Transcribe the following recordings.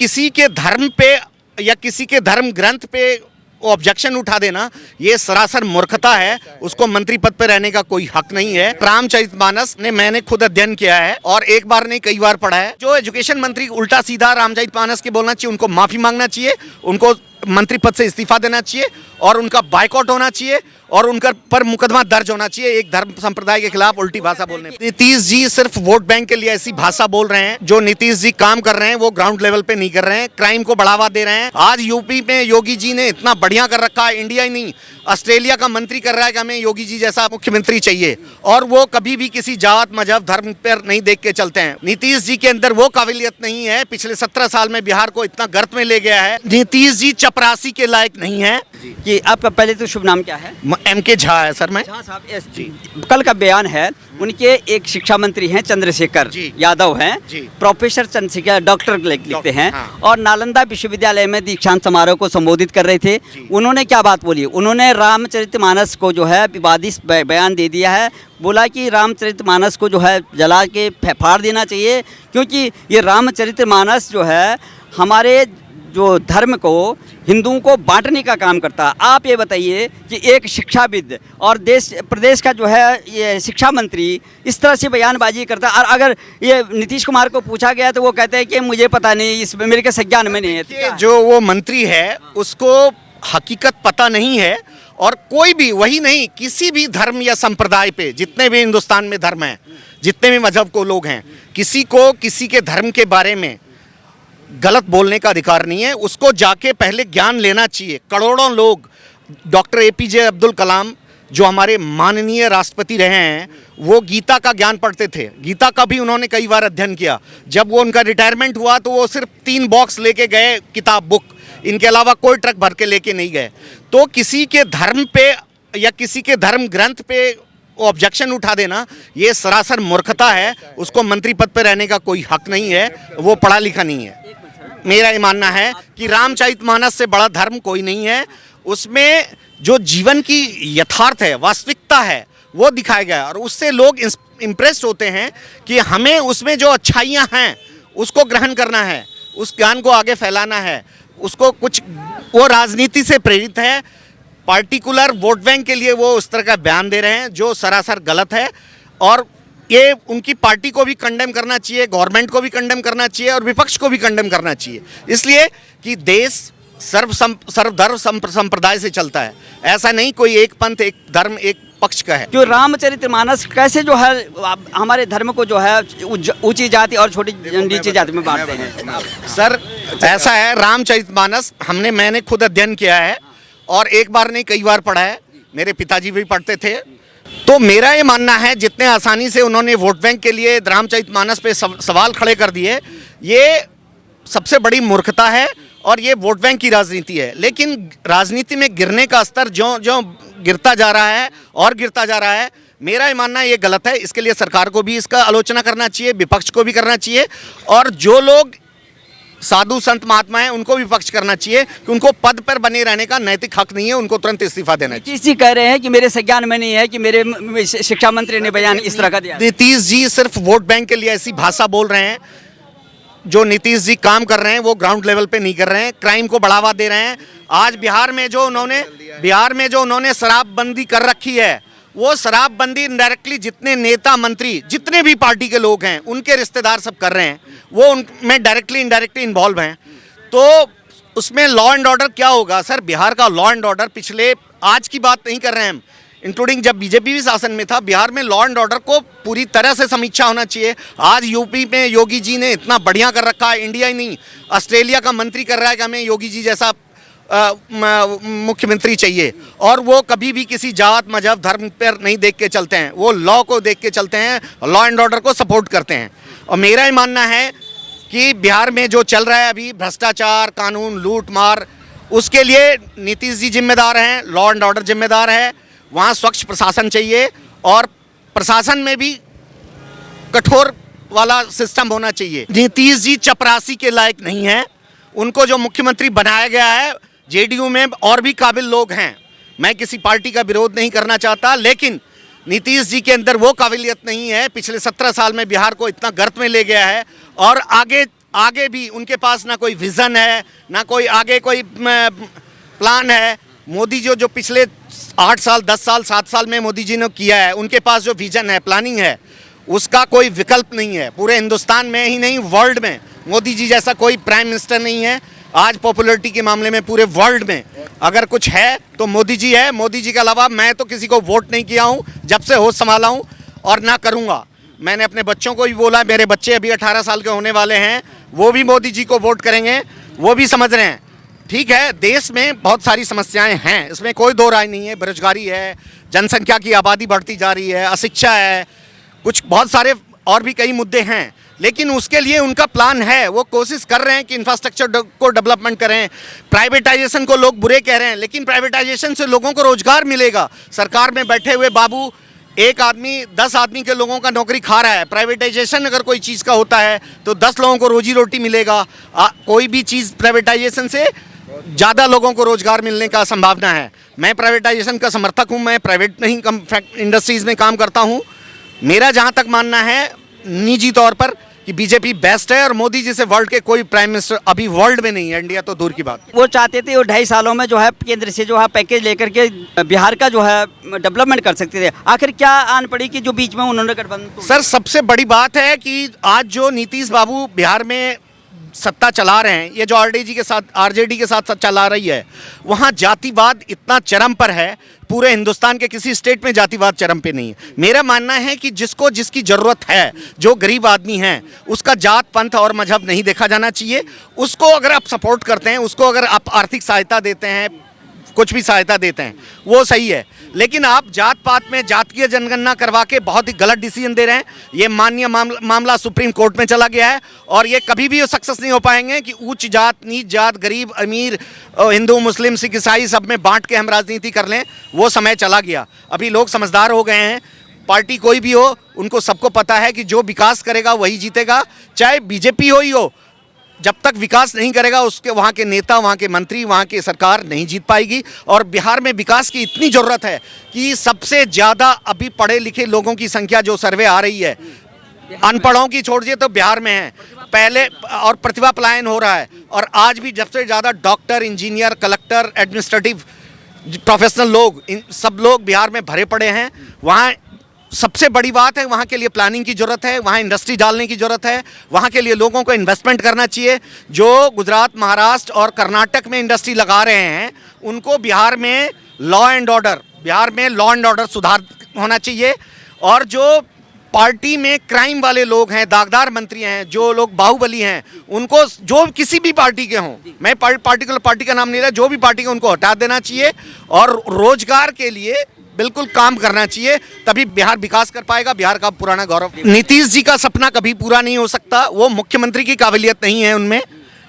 किसी के धर्म पे या किसी के धर्म ग्रंथ पे ऑब्जेक्शन उठा देना ये सरासर मूर्खता है। उसको मंत्री पद पे रहने का कोई हक नहीं है। रामचरितमानस ने मैंने खुद अध्ययन किया है और एक बार नहीं कई बार पढ़ा है। जो एजुकेशन मंत्री उल्टा सीधा रामचरितमानस के बोलना चाहिए, उनको माफी मांगना चाहिए, उनको मंत्री पद से इस्तीफा देना चाहिए और उनका बायकॉट होना चाहिए और उनका पर मुकदमा दर्ज होना चाहिए एक धर्म संप्रदाय के खिलाफ उल्टी भाषा बोलने। नीतीश जी सिर्फ वोट बैंक के लिए ऐसी भाषा बोल रहे हैं। जो नीतीश जी काम कर रहे हैं वो ग्राउंड लेवल पे नहीं कर रहे हैं, क्राइम को बढ़ावा दे रहे हैं। आज यूपी में योगी जी ने इतना बढ़िया कर रखा है, इंडिया ही नहीं ऑस्ट्रेलिया का मंत्री कर रहा है कि हमें योगी जी जैसा मुख्यमंत्री चाहिए, और वो कभी भी किसी जात मजहब धर्म पर नहीं देख के चलते हैं। नीतीश जी के अंदर वो काबिलियत नहीं है। पिछले 17 साल में बिहार को इतना गर्त में ले गया है। नीतीश जी चपरासी के लायक नहीं है। कि आपका पहले तो शुभ नाम क्या है? MK झा है सर। मैं झा साहब, जी कल का बयान है, उनके एक शिक्षा मंत्री हैं चंद्रशेखर यादव हैं, प्रोफेसर चंद्रशेखर डॉक्टर लिखते हैं, और नालंदा विश्वविद्यालय में दीक्षांत समारोह को संबोधित कर रहे थे। उन्होंने क्या बात बोली? उन्होंने रामचरितमानस को जो है विवादित बयान दे दिया है। बोला कि रामचरितमानस को जो है जला के फाड़ देना चाहिए, क्योंकि ये रामचरितमानस जो है हमारे जो धर्म को, हिंदुओं को बांटने का काम करता है। आप ये बताइए कि एक शिक्षाविद और प्रदेश का जो है ये शिक्षा मंत्री इस तरह से बयानबाजी करता है, और अगर ये नीतीश कुमार को पूछा गया तो वो कहते हैं कि मुझे पता नहीं, इसमें मेरे के संज्ञान में नहीं है। जो वो मंत्री है उसको हकीकत पता नहीं है, और कोई भी, वही नहीं, किसी भी धर्म या संप्रदाय पे, जितने भी हिंदुस्तान में धर्म हैं, जितने भी मजहब को लोग हैं, किसी को किसी के धर्म के बारे में गलत बोलने का अधिकार नहीं है। उसको जाके पहले ज्ञान लेना चाहिए। करोड़ों लोग, डॉक्टर APJ अब्दुल कलाम जो हमारे माननीय राष्ट्रपति रहे हैं, वो गीता का ज्ञान पढ़ते थे। गीता का भी उन्होंने कई बार अध्ययन किया। जब वो उनका रिटायरमेंट हुआ तो वो सिर्फ 3 बॉक्स लेके गए किताब, बुक, इनके अलावा कोई ट्रक भर के लेके नहीं गए। तो किसी के धर्म पे या किसी के धर्म ग्रंथ पे ऑब्जेक्शन उठा देना ये सरासर मूर्खता है। उसको मंत्री पद पे रहने का कोई हक नहीं है। वो पढ़ा लिखा नहीं है। मेरा ये मानना है कि रामचरितमानस से बड़ा धर्म कोई नहीं है। उसमें जो जीवन की यथार्थ है, वास्तविकता है, वो दिखाया गया है, और उससे लोग इम्प्रेस होते हैं कि हमें उसमें जो अच्छाइयाँ हैं उसको ग्रहण करना है, उस ज्ञान को आगे फैलाना है। उसको कुछ, वो राजनीति से प्रेरित है, पार्टिकुलर वोट बैंक के लिए वो उस तरह का बयान दे रहे हैं जो सरासर गलत है। और ये उनकी पार्टी को भी कंडेम करना चाहिए, गवर्नमेंट को भी कंडेम करना चाहिए, और विपक्ष को भी कंडेम करना चाहिए, इसलिए कि देश सर्वधर्म संप्रदाय से चलता है। ऐसा नहीं कोई एक पंथ, एक धर्म, एक पक्ष का है। जो रामचरितमानस कैसे जो है हमारे धर्म को जो है ऊंची जाति और छोटी नीची जाति में बांटते हैं? सर ऐसा है, रामचरितमानस मैंने खुद अध्ययन किया है और एक बार नहीं कई बार पढ़ा है। मेरे पिताजी भी पढ़ते थे। तो मेरा ये मानना है, जितने आसानी से उन्होंने वोट बैंक के लिए रामचरितमानस पे सवाल खड़े कर दिए, ये सबसे बड़ी मूर्खता है और ये वोट बैंक की राजनीति है। लेकिन राजनीति में गिरने का स्तर जो जो गिरता जा रहा है और गिरता जा रहा है, मेरा ये मानना ये गलत है। इसके लिए सरकार को भी इसका आलोचना करना चाहिए, विपक्ष को भी करना चाहिए, और जो लोग साधु संत महात्मा है उनको भी विपक्ष करना चाहिए कि उनको पद पर बने रहने का नैतिक हक नहीं है, उनको तुरंत इस्तीफा देना चाहिए। नीतीश जी कह रहे हैं कि मेरे संज्ञान में नहीं है कि मेरे शिक्षा मंत्री ने बयान इस तरह का दिया। नीतीश जी सिर्फ वोट बैंक के लिए ऐसी भाषा बोल रहे हैं। जो नीतीश जी काम कर रहे हैं वो ग्राउंड लेवल पे नहीं कर रहे हैं, क्राइम को बढ़ावा दे रहे हैं। आज बिहार में जो उन्होंने शराबबंदी कर रखी है, वो शराबबंदी इनडायरेक्टली जितने नेता मंत्री, जितने भी पार्टी के लोग हैं, उनके रिश्तेदार सब कर रहे हैं, वो उनमें डायरेक्टली इनडायरेक्टली इन्वॉल्व हैं। तो उसमें लॉ एंड ऑर्डर क्या होगा? सर बिहार का लॉ एंड ऑर्डर पिछले, आज की बात नहीं कर रहे हैं हम, इंक्लूडिंग जब बीजेपी भी शासन में था, बिहार में लॉ एंड ऑर्डर को पूरी तरह से समीक्षा होना चाहिए। आज यूपी में योगी जी ने इतना बढ़िया कर रखा है, इंडिया ही नहीं ऑस्ट्रेलिया का मंत्री कर रहा है कि हमें योगी जी जैसा मुख्यमंत्री चाहिए, और वो कभी भी किसी जात मजहब धर्म पर नहीं देख के चलते हैं, वो लॉ को देख के चलते हैं, लॉ एंड ऑर्डर को सपोर्ट करते हैं। और मेरा ही मानना है कि बिहार में जो चल रहा है अभी, भ्रष्टाचार, कानून, लूट मार, उसके लिए नीतीश जी जिम्मेदार हैं, लॉ एंड ऑर्डर जिम्मेदार है। वहाँ स्वच्छ प्रशासन चाहिए, और प्रशासन में भी कठोर वाला सिस्टम होना चाहिए। नीतीश जी चपरासी के लायक नहीं है। उनको जो मुख्यमंत्री बनाया गया है, जेडीयू में और भी काबिल लोग हैं। मैं किसी पार्टी का विरोध नहीं करना चाहता, लेकिन नीतीश जी के अंदर वो काबिलियत नहीं है। पिछले 17 साल में बिहार को इतना गर्त में ले गया है, और आगे आगे भी उनके पास ना कोई विजन है, ना कोई आगे कोई प्लान है। मोदी जो पिछले 8 साल 10 साल 7 साल में मोदी जी ने किया है, उनके पास जो विजन है, प्लानिंग है, उसका कोई विकल्प नहीं है। पूरे हिंदुस्तान में ही नहीं, वर्ल्ड में मोदी जी जैसा कोई प्राइम मिनिस्टर नहीं है। आज पॉपुलैरिटी के मामले में पूरे वर्ल्ड में अगर कुछ है तो मोदी जी है। मोदी जी के अलावा मैं तो किसी को वोट नहीं किया हूँ जब से होश संभाला हूँ, और ना करूँगा। मैंने अपने बच्चों को भी बोला, मेरे बच्चे अभी 18 साल के होने वाले हैं, वो भी मोदी जी को वोट करेंगे। वो भी समझ रहे हैं, ठीक है, देश में बहुत सारी समस्याएं हैं, इसमें कोई दो राय नहीं है। बेरोजगारी है, जनसंख्या की आबादी बढ़ती जा रही है, अशिक्षा है, कुछ बहुत सारे और भी कई मुद्दे हैं, लेकिन उसके लिए उनका प्लान है। वो कोशिश कर रहे हैं कि इंफ्रास्ट्रक्चर को डेवलपमेंट करें। प्राइवेटाइजेशन को लोग बुरे कह रहे हैं, लेकिन प्राइवेटाइजेशन से लोगों को रोजगार मिलेगा। सरकार में बैठे हुए बाबू एक आदमी 10 आदमी के लोगों का नौकरी खा रहा है। प्राइवेटाइजेशन अगर कोई चीज़ का होता है तो 10 लोगों को रोजी रोटी मिलेगा। कोई भी चीज़ प्राइवेटाइजेशन से ज़्यादा लोगों को रोजगार मिलने का संभावना है। मैं प्राइवेटाइजेशन का समर्थक हूँ, मैं प्राइवेट नहीं इंडस्ट्रीज़ में काम करता हूँ। मेरा जहाँ तक मानना है निजी तौर पर कि बीजेपी बेस्ट है, और मोदी जी से वर्ल्ड के कोई प्राइम मिनिस्टर अभी वर्ल्ड में नहीं है, इंडिया तो दूर की बात। वो चाहते थे वो 2.5 सालों में जो है केंद्र से जो है पैकेज लेकर के बिहार का जो है डेवलपमेंट कर सकते थे। आखिर क्या आन पड़ी कि जो बीच में उन्होंने गठबंधन। सर, सबसे बड़ी बात है कि आज जो नीतीश बाबू बिहार में सत्ता चला रहे हैं, ये जो आरजेडी के साथ चला रही है, वहाँ जातिवाद इतना चरम पर है। पूरे हिंदुस्तान के किसी स्टेट में जातिवाद चरम पे नहीं है। मेरा मानना है कि जिसको जिसकी ज़रूरत है, जो गरीब आदमी है, उसका जात पंथ और मजहब नहीं देखा जाना चाहिए। उसको अगर आप सपोर्ट करते हैं, उसको अगर आप आर्थिक सहायता देते हैं, कुछ भी सहायता देते हैं, वो सही है। लेकिन आप जात पात में जातीय जनगणना करवा के बहुत ही गलत डिसीजन दे रहे हैं। ये माननीय मामला सुप्रीम कोर्ट में चला गया है, और ये कभी भी सक्सेस नहीं हो पाएंगे कि उच्च जात, नीच जात, गरीब अमीर, हिंदू मुस्लिम सिख ईसाई सब में बांट के हम राजनीति कर लें। वो समय चला गया। अभी लोग समझदार हो गए हैं। पार्टी कोई भी हो, उनको सबको पता है कि जो विकास करेगा वही जीतेगा, चाहे बीजेपी हो ही हो। जब तक विकास नहीं करेगा, उसके वहाँ के नेता, वहाँ के मंत्री, वहाँ की सरकार नहीं जीत पाएगी। और बिहार में विकास की इतनी ज़रूरत है कि सबसे ज़्यादा अभी पढ़े लिखे लोगों की संख्या जो सर्वे आ रही है, अनपढ़ों की छोड़िए तो बिहार में है पहले, और प्रतिभा पलायन हो रहा है। और आज भी सबसे ज़्यादा doctor, engineer, collector, administrative professional लोग, इन सब लोग बिहार में भरे पड़े हैं। वहाँ सबसे बड़ी बात है, वहाँ के लिए प्लानिंग की ज़रूरत है, वहाँ इंडस्ट्री डालने की ज़रूरत है, वहाँ के लिए लोगों को इन्वेस्टमेंट करना चाहिए। जो गुजरात, महाराष्ट्र और कर्नाटक में इंडस्ट्री लगा रहे हैं, उनको बिहार में लॉ एंड ऑर्डर सुधार होना चाहिए। और जो पार्टी में क्राइम वाले लोग हैं, दागदार मंत्री हैं, जो लोग बाहुबली हैं, उनको, जो किसी भी पार्टी के हों, मैं पार्टिकुलर पार्टी का नाम नहीं रहा, जो भी पार्टी के, उनको हटा देना चाहिए और रोजगार के लिए बिल्कुल काम करना चाहिए। तभी बिहार विकास कर पाएगा, बिहार का पुराना गौरव। नीतीश जी का सपना कभी पूरा नहीं हो सकता। वो मुख्यमंत्री की काबिलियत नहीं है उनमें,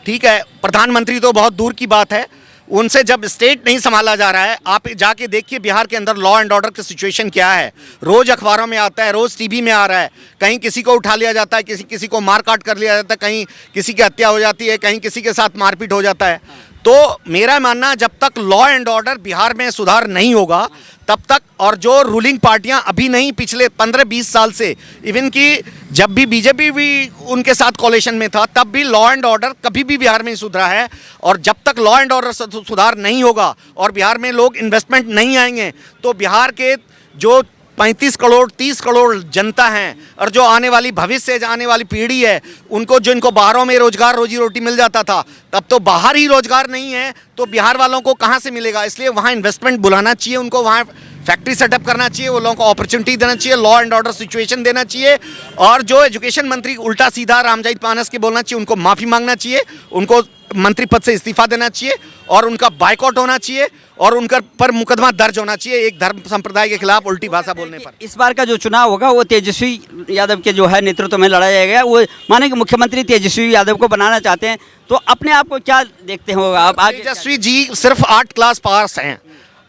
ठीक है। प्रधानमंत्री तो बहुत दूर की बात है। उनसे जब स्टेट नहीं संभाला जा रहा है, आप जाके देखिए बिहार के अंदर लॉ एंड ऑर्डर की सिचुएशन क्या है। रोज अखबारों में आता है, रोज टीवी में आ रहा है। कहीं किसी को उठा लिया जाता है, किसी को मार काट कर लिया जाता है, कहीं किसी की हत्या हो जाती है, कहीं किसी के साथ मारपीट हो जाता है। तो मेरा मानना, जब तक लॉ एंड ऑर्डर बिहार में सुधार नहीं होगा तब तक, और जो रूलिंग पार्टियां अभी नहीं, पिछले 15-20 साल से, इवन कि जब भी बीजेपी भी उनके साथ कोalition में था, तब भी लॉ एंड ऑर्डर कभी भी बिहार में सुधरा है। और जब तक लॉ एंड ऑर्डर सुधार नहीं होगा और बिहार में लोग इन्वेस्टमेंट नहीं आएंगे, तो बिहार के जो 35 करोड़ 30 करोड़ जनता हैं, और जो आने वाली भविष्य, आने वाली पीढ़ी है, उनको, जो इनको बाहरों में रोजगार, रोजी रोटी मिल जाता था, तब तो बाहर ही रोजगार नहीं है, तो बिहार वालों को कहाँ से मिलेगा। इसलिए वहाँ इन्वेस्टमेंट बुलाना चाहिए, उनको वहाँ फैक्ट्री सेटअप करना चाहिए, वो लोगों को अपॉर्चुनिटी देना चाहिए, लॉ एंड ऑर्डर सिचुएशन देना चाहिए। और जो एजुकेशन मंत्री उल्टा सीधा रामजाई पानस के बोलना चाहिए, उनको माफ़ी मांगना चाहिए, उनको मंत्री पद से इस्तीफा देना चाहिए, और उनका बाइकआउट होना चाहिए, और उनका पर मुकदमा दर्ज होना चाहिए एक धर्म संप्रदाय के खिलाफ उल्टी भाषा बोलने पर। इस बार का जो चुनाव होगा वो तेजस्वी यादव के जो है नेतृत्व में लड़ा जाएगा। वो माने कि मुख्यमंत्री तेजस्वी यादव को बनाना चाहते हैं, तो अपने आप को क्या देखते हो आप? तेजस्वी जी सिर्फ 8 क्लास पास हैं।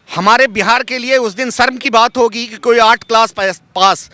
हमारे बिहार के लिए उस दिन शर्म की बात होगी कि कोई 8 क्लास पास,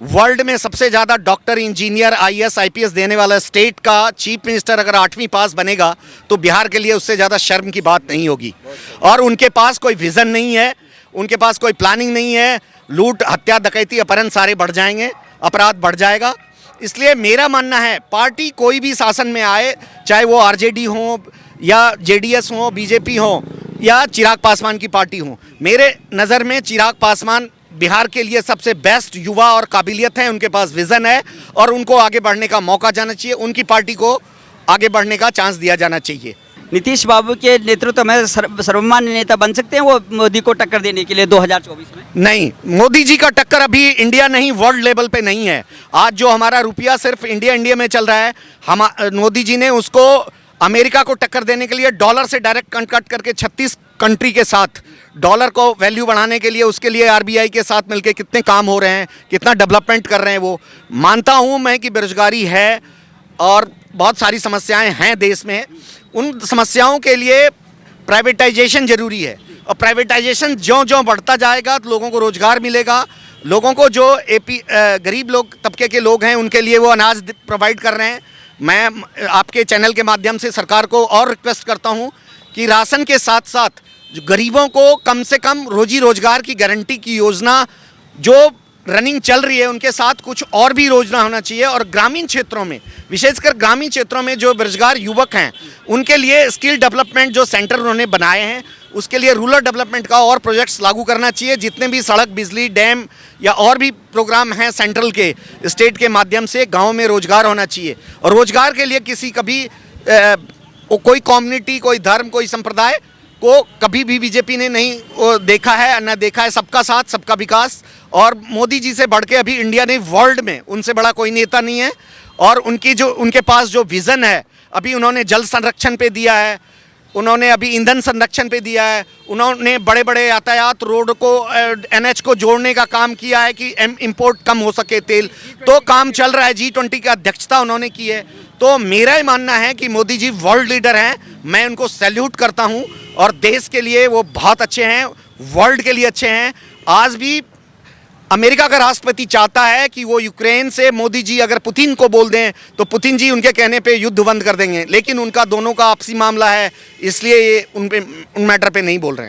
वर्ल्ड में सबसे ज़्यादा डॉक्टर, इंजीनियर, IAS IPS देने वाला स्टेट का चीफ मिनिस्टर अगर 8वीं पास बनेगा, तो बिहार के लिए उससे ज़्यादा शर्म की बात नहीं होगी। और उनके पास कोई विज़न नहीं है, उनके पास कोई प्लानिंग नहीं है। लूट, हत्या, डकैती, अपहरण सारे बढ़ जाएंगे, अपराध बढ़ जाएगा। इसलिए मेरा मानना है पार्टी कोई भी शासन में आए, चाहे वो आरजेडी हो या जेडीएस हो, बीजेपी हो या चिराग पासवान की पार्टी हो, मेरे नज़र में चिराग पासवान बिहार के लिए सबसे बेस्ट युवा और काबिलियत है, उनके पास विज़न है और उनको आगे बढ़ने का मौका जाना चाहिए, उनकी पार्टी को आगे बढ़ने का चांस दिया जाना चाहिए। नीतीश बाबू के नेतृत्व में सर्वमान्य नेता बन सकते हैं वो मोदी को टक्कर देने के लिए 2024 में? नहीं, मोदी जी का टक्कर अभी इंडिया नहीं, वर्ल्ड लेवल पे नहीं है। आज जो हमारा रुपया सिर्फ इंडिया में चल रहा है, हम मोदी जी ने उसको अमेरिका को टक्कर देने के लिए डॉलर से डायरेक्ट कन्वर्ट करके 36 कंट्री के साथ डॉलर को वैल्यू बढ़ाने के लिए, उसके लिए आरबीआई के साथ मिलकर कितने काम हो रहे हैं, कितना डेवलपमेंट कर रहे हैं। वो मानता हूँ मैं कि बेरोजगारी है और बहुत सारी समस्याएं हैं देश में, उन समस्याओं के लिए प्राइवेटाइजेशन जरूरी है और प्राइवेटाइजेशन ज्यों बढ़ता जाएगा तो लोगों को रोजगार मिलेगा। लोगों को जो गरीब लोग तबके के लोग हैं उनके लिए वो अनाज प्रोवाइड कर रहे हैं। मैं आपके चैनल के माध्यम से सरकार को और रिक्वेस्ट करता हूं कि राशन के साथ साथ जो गरीबों को कम से कम रोजी रोजगार की गारंटी की योजना जो रनिंग चल रही है उनके साथ कुछ और भी योजना होना चाहिए। और ग्रामीण क्षेत्रों में, विशेषकर ग्रामीण क्षेत्रों में जो बेरोजगार युवक हैं उनके लिए स्किल डेवलपमेंट जो सेंटर उन्होंने बनाए हैं उसके लिए रूरल डेवलपमेंट का और प्रोजेक्ट्स लागू करना चाहिए। जितने भी सड़क, बिजली, डैम या और भी प्रोग्राम हैं सेंट्रल के, स्टेट के माध्यम से गाँव में रोजगार होना चाहिए। और रोजगार के लिए किसी कभी कोई कम्युनिटी, कोई धर्म, कोई संप्रदाय को कभी भी बीजेपी ने नहीं देखा है, न देखा है। सबका साथ, सबका विकास। और मोदी जी से बढ़ के अभी इंडिया ने वर्ल्ड में उनसे बड़ा कोई नेता नहीं है। और उनके पास जो विज़न है, अभी उन्होंने जल संरक्षण पे दिया है, उन्होंने अभी ईंधन संरक्षण पे दिया है, उन्होंने बड़े बड़े यातायात रोड को एनएच को जोड़ने का काम किया है कि इंपोर्ट कम हो सके तेल, तो काम चल रहा है। G20 की अध्यक्षता उन्होंने की है। तो मेरा ही मानना है कि मोदी जी वर्ल्ड लीडर हैं, मैं उनको सैल्यूट करता हूं और देश के लिए वो बहुत अच्छे हैं, वर्ल्ड के लिए अच्छे हैं। आज भी अमेरिका का राष्ट्रपति चाहता है कि वो यूक्रेन से मोदी जी अगर पुतिन को बोल दें तो पुतिन जी उनके कहने पे युद्ध बंद कर देंगे, लेकिन उनका दोनों का आपसी मामला है, इसलिए ये उन मैटर पे नहीं बोल रहे हैं।